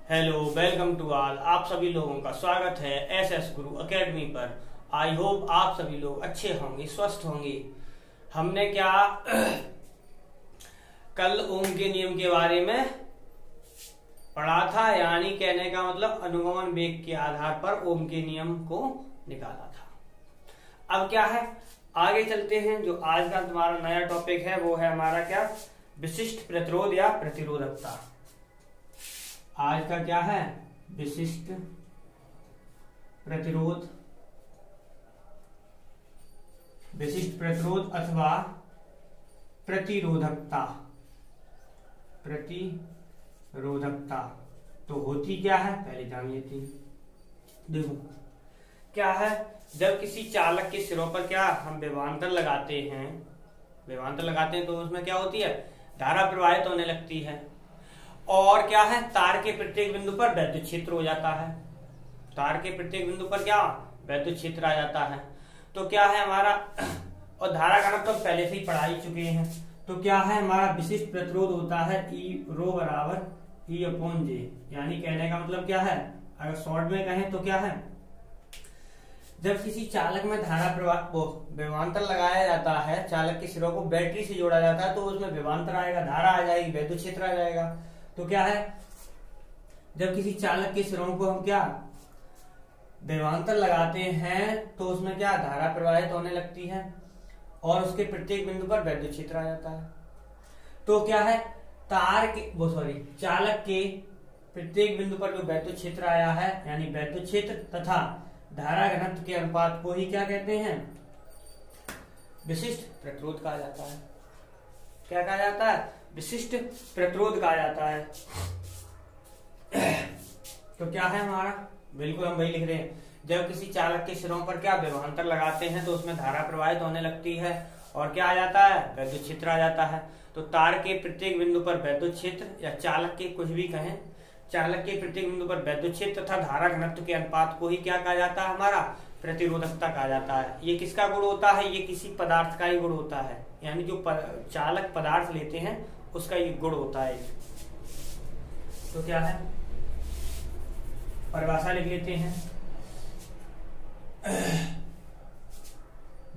Hello, welcome to all. आप सभी लोगों का स्वागत है एसएस गुरु एकेडमी पर। आई होप आप सभी लोग अच्छे होंगे, स्वस्थ होंगे। हमने क्या कल ओम के नियम के बारे में पढ़ा था, यानी कहने का मतलब अनुगमन वेग के आधार पर ओम के नियम को निकाला था। अब क्या है, आगे चलते हैं। जो आज का तुम्हारा नया टॉपिक है वो है हमारा क्या, विशिष्ट प्रतिरोध या प्रतिरोधकता। आज का क्या है, विशिष्ट प्रतिरोध, विशिष्ट प्रतिरोध अथवा प्रतिरोधकता। प्रतिरोधकता तो होती क्या है, पहले जान लेते हैं। देखो क्या है, जब किसी चालक के सिरों पर क्या हम विभवांतर लगाते हैं, विभवांतर लगाते हैं तो उसमें क्या होती है, धारा प्रवाहित होने लगती है। और क्या है, तार के प्रत्येक बिंदु पर वैद्युत क्षेत्र हो जाता है। तार के प्रत्येक बिंदु पर क्या वैद्युत क्षेत्र आ जाता है। तो क्या है हमारा, और धारा घनत्व तो पहले से ही पढ़ा ही चुके हैं। तो क्या है हमारा विशिष्ट प्रतिरोध होता है ई रो बराबर ई अपॉन जे। यानी कहने का मतलब क्या है, अगर शॉर्ट में कहें तो क्या है, जब किसी चालक में धारा प्रवाह विभवांतर लगाया जाता है, चालक के सिरों को बैटरी से जोड़ा जाता है, तो उसमें विभवांतर आएगा, धारा आ जाएगी, वैद्युत क्षेत्र आ जाएगा। तो क्या है, जब किसी चालक के सिरों को हम क्या विभवांतर लगाते हैं तो उसमें क्या धारा प्रवाहित होने लगती है और उसके प्रत्येक बिंदु पर वैद्युत क्षेत्र आ जाता है। तो क्या है, तार के चालक के प्रत्येक बिंदु पर जो वैद्युत क्षेत्र आया है, यानी वैद्युत क्षेत्र तथा धारा घनत्व के अनुपात को ही क्या कहते हैं, विशिष्ट प्रतिरोध कहा जाता है। क्या कहा जाता है, विशिष्ट प्रतिरोध कहा जाता है। तो क्या है हमारा, बिल्कुल हम वही लिख रहे हैं। जब किसी चालक के सिरों पर क्या विभवांतर लगाते हैं तो उसमें धारा प्रवाहित होने लगती है और क्या आ जाता है, वैद्युत क्षेत्र आ जाता है। तो तार के प्रत्येक बिंदु पर वैद्युत क्षेत्र, या चालक के कुछ भी कहें, चालक के प्रत्येक बिंदु पर वैद्युत क्षेत्र तथा धारा घनत्व के अनुपात को ही क्या कहा जाता है, हमारा प्रतिरोधकता कहा जाता है। ये किसका गुण होता है, ये किसी पदार्थ का ही गुण होता है, यानी जो चालक पदार्थ लेते हैं उसका ये गुण होता है। तो क्या है, परिभाषा लिख लेते हैं।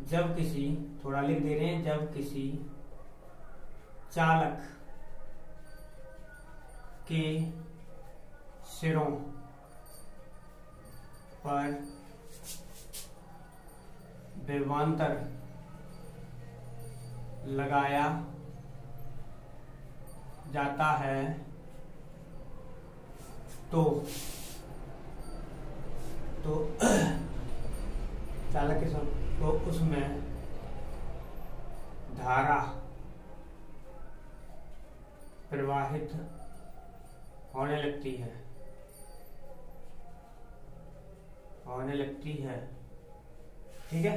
जब किसी, थोड़ा लिख दे रहे हैं, जब किसी चालक के सिरों पर विभवांतर लगाया जाता है तो चालक के सिरों तो उसमें धारा प्रवाहित होने लगती है, ठीक है।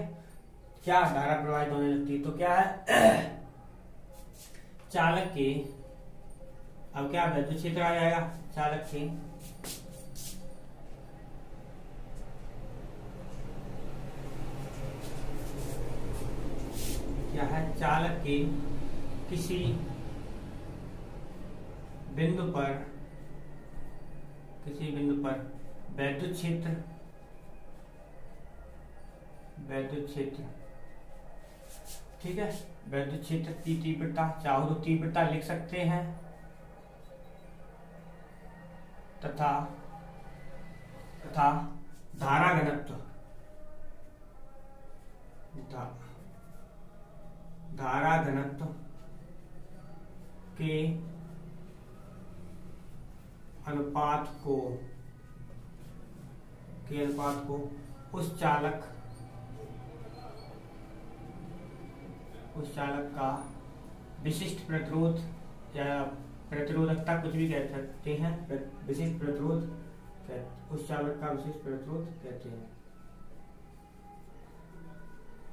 क्या धारा प्रवाहित होने लगती है, तो क्या है चालक के, अब क्या वैद्युत क्षेत्र आ जाएगा चालक के क्या है, चालक के किसी बिंदु पर वैद्युत क्षेत्र, ठीक है, वैद्युत क्षेत्र की तीव्रता, चाहो तो तीव्रता लिख सकते हैं, तथा धारा घनत्व, धारा घनत्व के अनुपात को उस चालक का विशिष्ट प्रतिरोध या प्रतिरोधकता, कुछ भी कह सकते हैं, विशिष्ट प्रतिरोध, उस चालक का विशिष्ट प्रतिरोध कहते हैं,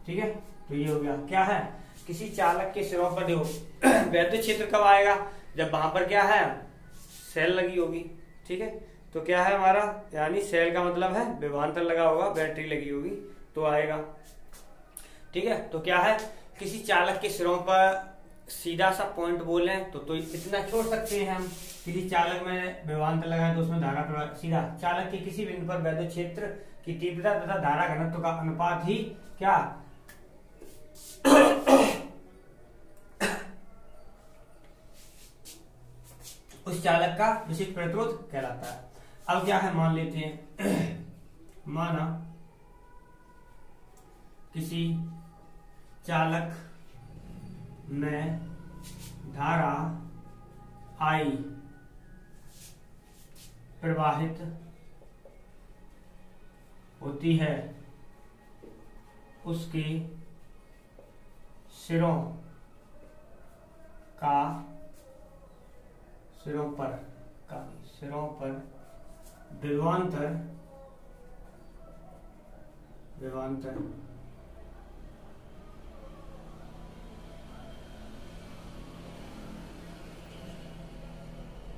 ठीक है। तो ये हो गया, क्या है, किसी चालक के सिरों पर देखो वैद्युत क्षेत्र कब आएगा, जब वहां पर क्या है, सेल लगी होगी, ठीक है। तो क्या है हमारा, यानी सेल का मतलब है विभवांतर लगा होगा, बैटरी लगी होगी तो आएगा, ठीक है। तो क्या है, किसी चालक के सिरों पर सीधा सा पॉइंट बोलें तो इतना छोड़ सकते हैं हम, किसी चालक में विभवांतर लगाए तो उसमें धारा प्रवाह सीधा चालक के किसी बिंदु पर वैद्युत क्षेत्र की तीव्रता तथा धारा घनत्व का अनुपात ही क्या उस चालक का विशिष्ट प्रतिरोध कहलाता है। अब क्या है मान लेते हैं माना किसी चालक में धारा I प्रवाहित होती है, उसके सिरों पर विभवांतर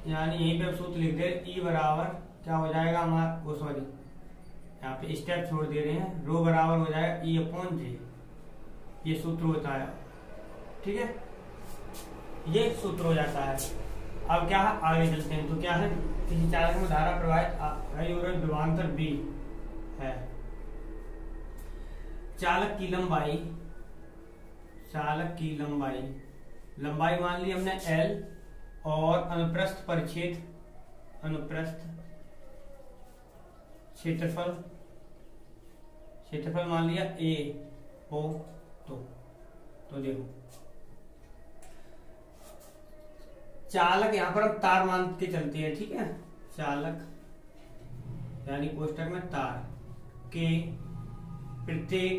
यानी यहीं पे सूत्र लिख दे ई बराबर क्या हो जाएगा हमारा, वो सॉरी यहाँ पे स्टेप छोड़ दे रहे हैं, रो बराबर हो जाएगा ई अपॉन जे, ये सूत्र होता है। ठीक है, ये सूत्र हो जाता है। अब क्या है आगे चलते हैं, तो क्या है किसी चालक में धारा प्रवाहित विभवांतर बी है, चालक की लंबाई मान ली हमने L और अनुप्रस्थ क्षेत्रफल मान लिया A O। तो देखो चालक यहां पर हम तार मान के चलते हैं। ठीक है, चालक यानी कोष्टक में तार के प्रत्येक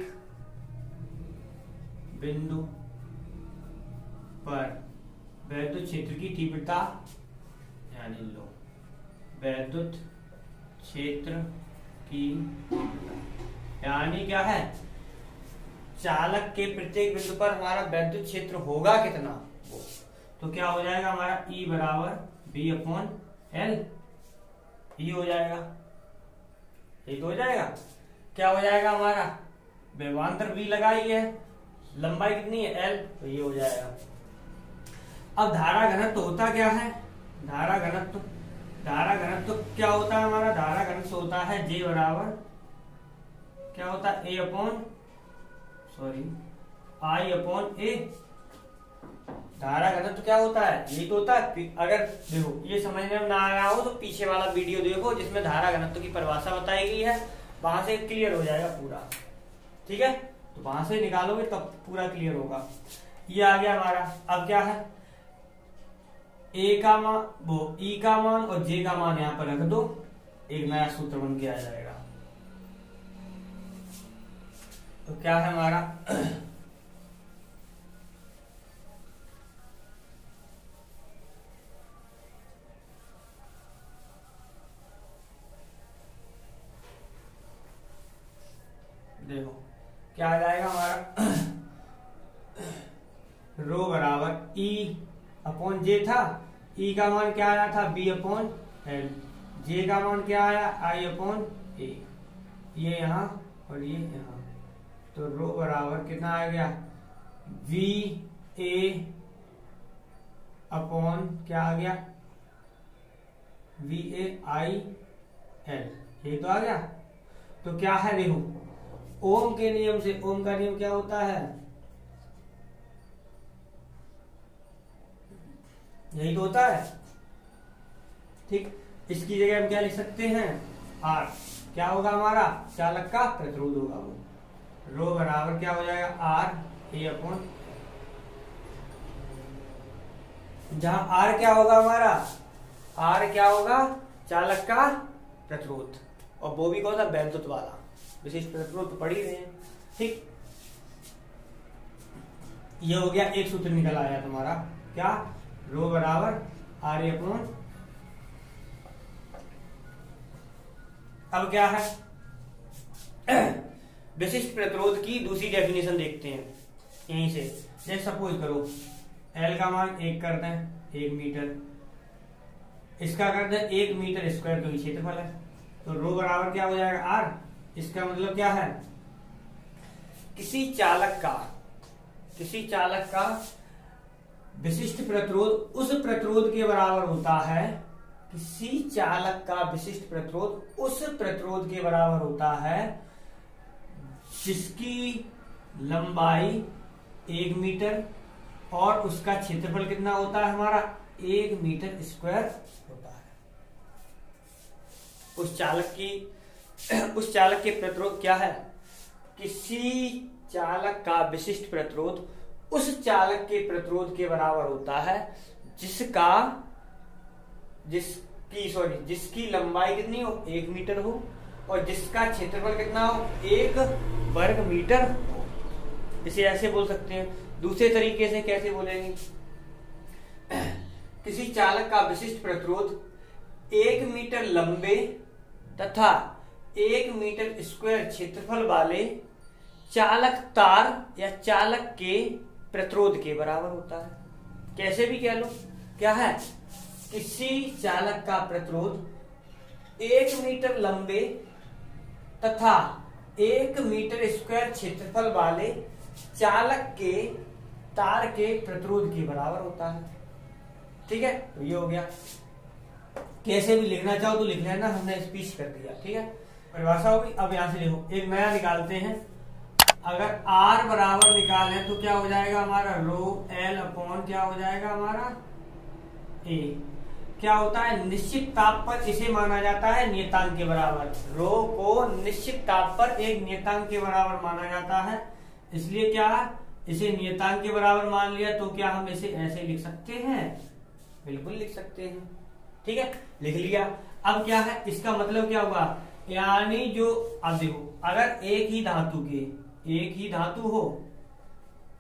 बिंदु पर वैद्युत क्षेत्र की तीव्रता यानी लो वैद्युत क्षेत्र की यानी क्या है चालक के प्रत्येक बिंदु पर हमारा वैद्युत क्षेत्र होगा कितना, तो क्या हो जाएगा हमारा E बराबर B अपॉन L, E हो जाएगा, ये तो हो जाएगा। क्या हो जाएगा हमारा विभवांतर B लगाई है, लंबाई कितनी है L, तो ये हो जाएगा। अब धारा घनत्व होता क्या है, धारा घनत्व क्या होता है हमारा, धारा घनत्व होता है J बराबर क्या होता है I अपॉन A। धारा घनत्व क्या होता है, ये तो होता है। अगर देखो ये समझने में ना आया हो तो पीछे वाला वीडियो देखो जिसमें धारा घनत्व की परिभाषा बताई गई है, वहां से क्लियर हो जाएगा पूरा। ठीक है, तो वहां से निकालोगे तब पूरा क्लियर होगा। ये आ गया हमारा। अब क्या है E का मान और J का मान यहाँ पर रख दो, एक नया सूत्र बन के आ जाएगा। तो क्या है हमारा देखो क्या आ जाएगा हमारा रो बराबर E अपॉन जे था, E का मान क्या आया था B अपॉन L, J का मान क्या आया I अपॉन A, ये यहाँ और ये यहाँ, तो रो बराबर कितना आ गया VA अपॉन क्या आ गया VAIL, ये तो आ गया। तो क्या है देखो ओम के नियम से, ओम का नियम क्या होता है, यही तो होता है। ठीक, इसकी जगह हम क्या लिख सकते हैं R, क्या होगा हमारा चालक का प्रतिरोध होगा वो, रो बराबर क्या हो जाएगा R A अपॉन, जहां R क्या होगा हमारा, R क्या होगा चालक का प्रतिरोध, और वो भी कौन सा वैद्युत वाला विशिष्ट प्रतिरोध तो पढ़ ही रहे हैं। ठीक, ये हो गया, एक सूत्र निकल आया तुम्हारा क्या, रो बराबर R A अपॉन। अब क्या है विशिष्ट प्रतिरोध की दूसरी डेफिनेशन देखते हैं यहीं से। जैसे सपोज करो L का मान 1 कर दें 1 मीटर, इसका कर दें 1 मीटर स्क्वायर, तो क्षेत्रफल है, तो रो बराबर क्या हो जाएगा R। इसका मतलब क्या है किसी चालक का विशिष्ट प्रतिरोध उस प्रतिरोध के बराबर होता है, किसी चालक का विशिष्ट प्रतिरोध उस प्रतिरोध के बराबर होता है जिसकी लंबाई 1 मीटर और उसका क्षेत्रफल कितना होता है हमारा 1 मीटर स्क्वायर होता है। उस चालक के प्रतिरोध क्या है? किसी चालक का विशिष्ट प्रतिरोध उस चालक के प्रतिरोध के बराबर होता है जिसकी लंबाई कितनी हो 1 मीटर हो और जिसका क्षेत्रफल कितना हो 1 वर्ग मीटर हो। इसे ऐसे बोल सकते हैं। दूसरे तरीके से कैसे बोलेंगे? किसी चालक का विशिष्ट प्रतिरोध 1 मीटर लंबे तथा 1 मीटर स्क्वायर क्षेत्रफल वाले चालक तार या चालक के प्रतिरोध के बराबर होता है। कैसे भी कह लो, क्या है? किसी चालक का प्रतिरोध 1 मीटर लंबे तथा 1 मीटर स्क्वायर क्षेत्रफल वाले चालक के तार के प्रतिरोध के बराबर होता है। ठीक है, तो ये हो गया। कैसे भी लिखना चाहो तो लिख लेना, हमने स्पीच कर दिया। ठीक है, परिभाषा होगी। अब यहां से देखो, एक नया निकालते हैं। अगर R बराबर निकाले तो क्या हो जाएगा हमारा रो L अपॉन क्या हो जाएगा हमारा A। क्या होता है? निश्चित ताप पर इसे माना जाता है नियतांक के बराबर। रो को निश्चित ताप पर एक नियतांक के बराबर माना जाता है, इसलिए क्या इसे नियतांक के बराबर मान लिया। तो क्या हम इसे ऐसे लिख सकते हैं? बिल्कुल लिख सकते हैं। ठीक है, लिख लिया। अब क्या है इसका मतलब क्या हुआ? यानी जो अब देखो, अगर एक ही धातु हो,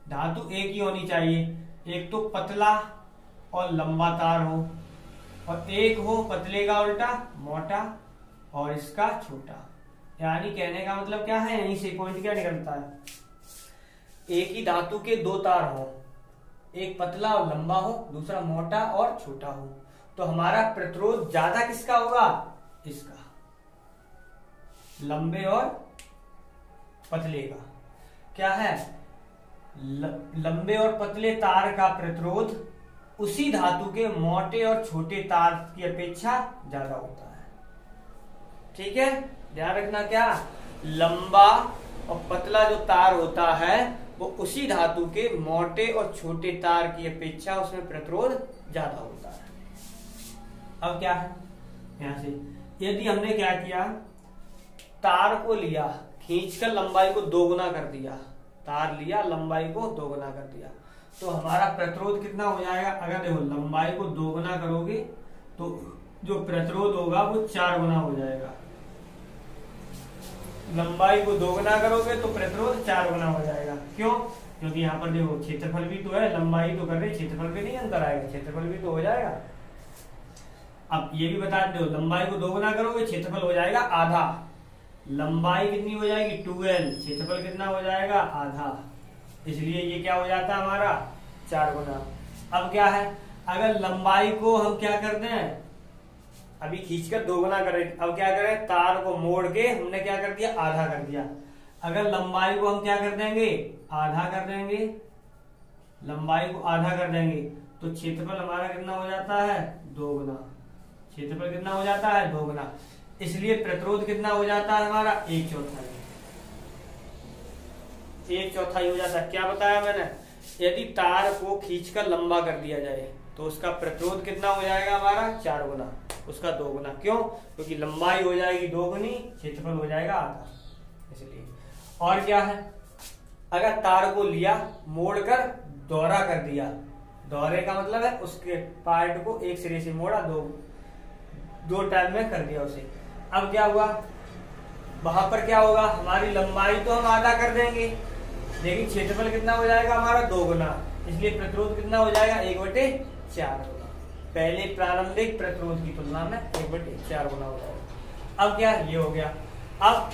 धातु एक ही होनी चाहिए। एक तो पतला और लंबा तार हो और एक हो पतले का उल्टा मोटा और इसका छोटा। यानी कहने का मतलब क्या है? यहीं से पॉइंट क्या निकलता है? एक ही धातु के 2 तार हो, एक पतला और लंबा हो, दूसरा मोटा और छोटा हो, तो हमारा प्रतिरोध ज्यादा किसका होगा? इसका, लंबे और पतले का। क्या है? लंबे और पतले तार का प्रतिरोध उसी धातु के मोटे और छोटे तार की अपेक्षा ज्यादा होता है। ठीक है, ध्यान रखना। क्या लंबा और पतला जो तार होता है वो उसी धातु के मोटे और छोटे तार की अपेक्षा उसमें प्रतिरोध ज्यादा होता है। अब क्या है यहां से, यदि हमने क्या किया, तार को लिया, खींचकर लंबाई को 2 गुना कर दिया, तार लिया लंबाई को 2 गुना कर दिया, तो हमारा प्रतिरोध कितना हो जाएगा? अगर देखो लंबाई को 2 गुना करोगे तो जो प्रतिरोध होगा वो 4 गुना हो जाएगा। लंबाई को 2 गुना करोगे तो प्रतिरोध 4 गुना हो जाएगा। क्यों? क्योंकि यहाँ पर देखो क्षेत्रफल भी तो है, लंबाई तो कर रहे, क्षेत्रफल पे नहीं अंतर आएगा, क्षेत्रफल भी तो हो जाएगा। अब ये भी बता दो, लंबाई को 2 गुना करोगे क्षेत्रफल हो जाएगा आधा। लंबाई कितनी हो जाएगी? 2L, क्षेत्रफल कितना हो जाएगा? आधा। इसलिए ये क्या हो जाता है हमारा 4 गुना। अब क्या है, अगर लंबाई को हम क्या करते हैं, अभी खींचकर 2 गुना करें, अब क्या करें, तार को मोड़ के हमने क्या कर दिया? आधा कर दिया। अगर लंबाई को हम क्या कर देंगे? आधा कर देंगे, लंबाई को आधा कर देंगे तो क्षेत्रफल हमारा कितना हो जाता है? 2 गुना। क्षेत्रफल कितना हो जाता है? 2 गुना। इसलिए प्रतिरोध कितना हो जाता है हमारा? 1/4। 1/4 हो जाता है। क्या बताया मैंने? यदि तार को खींचकर लंबा कर दिया जाए तो उसका प्रतिरोध कितना हो जाएगा हमारा? 4 गुना, उसका 2 गुना। क्यों? क्योंकि लंबाई हो जाएगी 2 गुनी, क्षेत्रफल हो जाएगा आधा, इसलिए। और क्या है, अगर तार को लिया, मोड़कर दोहरा कर दिया, दोहरे का मतलब है उसके पार्ट को एक सिरे से मोड़ा, दो टाइम में कर दिया उसे। अब क्या हुआ, वहां पर क्या होगा, हमारी लंबाई तो हम आधा कर देंगे, लेकिन क्षेत्रफल कितना हो जाएगा हमारा? 2 गुना। इसलिए प्रतिरोध कितना हो जाएगा? 1/4 गुना। पहले प्रारंभिक प्रतिरोध की तुलना में 1/4 गुना हो जाएगा। अब क्या, ये हो गया। अब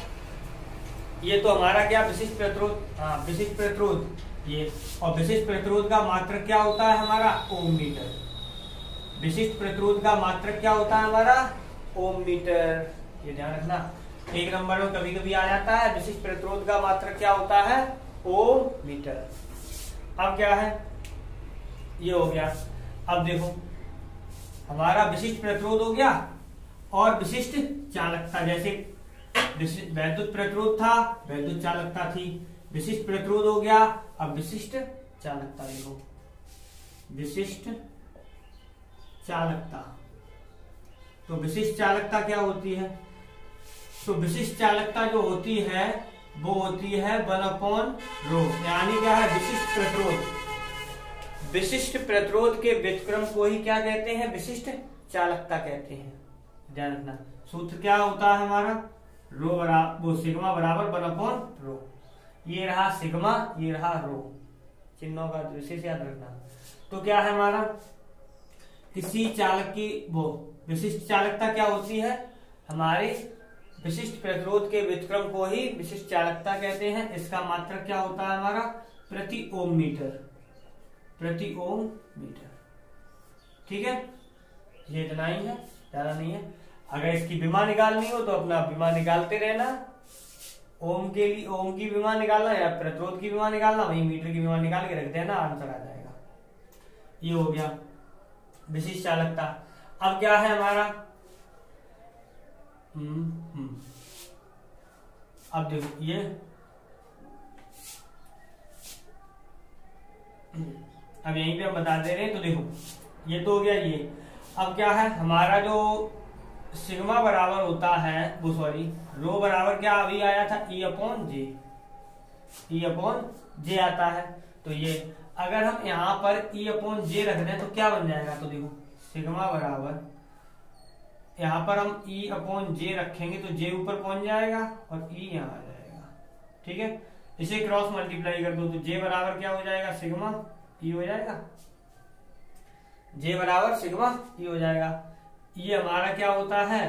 ये तो हमारा क्या विशिष्ट प्रतिरोध, हाँ विशिष्ट प्रतिरोध ये, और विशिष्ट प्रतिरोध का मात्रक क्या होता है हमारा? ओम मीटर। विशिष्ट प्रतिरोध का मात्रक क्या होता है हमारा? ओम मीटर। ये ध्यान रखना, 1 नंबर में कभी कभी आ जाता है, विशिष्ट प्रतिरोध का मात्रक क्या होता है? ओम मीटर। अब क्या है, ये हो गया। अब देखो हमारा विशिष्ट प्रतिरोध हो गया और विशिष्ट चालकता, जैसे वैद्युत प्रतिरोध था, वैद्युत चालकता थी, विशिष्ट प्रतिरोध हो गया, अब विशिष्ट चालकता देखो, विशिष्ट चालकता। तो विशिष्ट चालकता क्या होती है? तो विशिष्ट चालकता जो होती है वो होती है 1/ρ, यानी क्या है? विशिष्ट प्रतिरोध। विशिष्ट प्रतिरोध के व्युत्क्रम को ही क्या कहते हैं? विशिष्ट चालकता कहते हैं। ध्यान रखना, सूत्र क्या होता है हमारा? रो बराबर वो सिग्मा बराबर 1/ρ। ये रहा सिग्मा, ये रहा रो, चिन्हों का विशेष याद रखना। तो क्या है हमारा? किसी चालक की वो विशिष्ट चालकता क्या होती है? हमारे विशिष्ट प्रतिरोध के व्युत्क्रम को ही विशिष्ट चालकता कहते हैं। इसका मात्रक क्या होता है हमारा? प्रति ओम मीटर, प्रति ओम मीटर। ठीक है, ये इतना ही है, ज्यादा नहीं है। अगर इसकी विमा निकालनी हो तो अपना विमा निकालते रहना, ओम के लिए ओम की विमा निकालना या प्रतिरोध की विमा निकालना, वही मीटर की विमा निकाल के रख देना, आंसर आ जाएगा। ये हो गया विशिष्ट चालकता। अब क्या है हमारा? अब देखो ये अब यहीं पे हम बता दे रहे हैं। तो देखो ये तो हो गया ये। अब क्या है हमारा? जो सिग्मा बराबर होता है वो सॉरी रो बराबर क्या अभी आया था? E/J, E/J आता है। तो ये अगर हम यहाँ पर E/J रख दें तो क्या बन जाएगा? तो देखो सिग्मा बराबर यहाँ पर हम E/J रखेंगे तो J ऊपर पहुंच जाएगा और E यहाँ आ जाएगा। ठीक है, इसे क्रॉस मल्टीप्लाई कर दो तो J बराबर क्या हो जाएगा? सिग्मा E हो जाएगा। J बराबर सिग्मा E हो जाएगा। ये हमारा क्या होता है?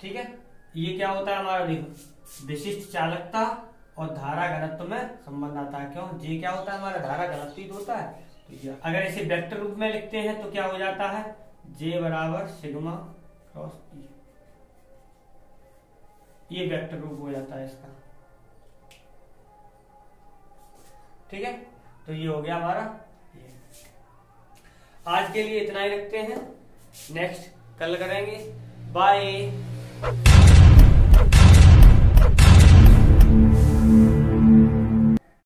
ठीक है, ये क्या होता है हमारा? देखो विशिष्ट चालकता और धारा घनत्व में संबंध आता है। क्यों? J क्या होता है हमारा? धारा घनत्व होता है। तो ये अगर इसे वेक्टर रूप में लिखते हैं तो क्या हो जाता है? J बराबर सिग्मा क्रॉस E। ये वेक्टर रूप हो जाता है इसका। ठीक है, तो ये हो गया हमारा। आज के लिए इतना ही रखते हैं, नेक्स्ट कल करेंगे। बाय।